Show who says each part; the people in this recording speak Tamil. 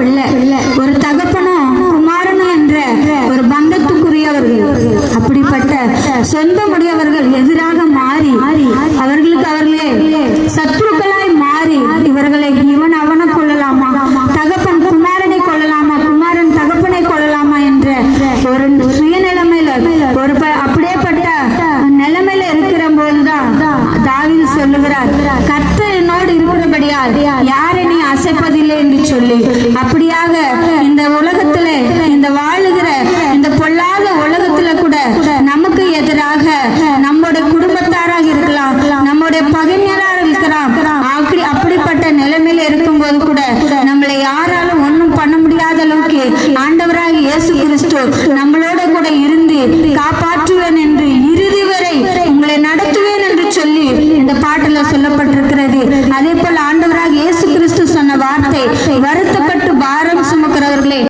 Speaker 1: பிள்ளை. ஒரு தகப்பனும் குமாரனும் என்ற ஒரு பந்தத்துக்குரியவர்கள். அப்படிப்பட்ட சொந்தமுடையவர்கள் எதிராக மாறி அவர்களுக்கு அவர்களே சத்துருக்களாய் மாறி இவர்களை இவன் அவனை கொள்ளலாமா, தகப்பன் குமாரனை கொள்ளலாமா, குமாரன் தகப்பனை கொள்ளலாமா என்ற ஒரு சுயநிலைமையில ஒரு அப்படியேப்பட்ட நிலைமையில இருக்கிற போதுதான் தாவீது சொல்லுகிறார், கர்த்தர் என்னோடு இருக்கிறபடியால் யாரை நீ அசைப்பதில்லை என்று சொல்லி. அப்படியாக இந்த உலகத்துல இந்த வாழுகிற இந்த பொல்லாத உலகத்துல கூட நமக்கு எதிராக நம்முடைய குடும்பத்தாராக இருக்கலாம், நம்முடைய பகைஞராக இருக்கலாம். அப்படிப்பட்ட நிலைமையில இருக்கும்போது கூட நம்மளை யாராலும் ஒன்றும் பண்ண முடியாத அளவுக்கு ஆண்டவராக இயேசு கிறிஸ்து நம்மளோட கூட இருந்து காப்பாற்றுவேன் என்று இறுதி வரை உங்களை நடத்துவேன் என்று சொல்லி இந்த பாட்டுல சொல்லப்பட்டிருக்கிறது. அதே போல ஆண்டவராக இயேசு கிறிஸ்து சொன்ன வார்த்தை, வருத்த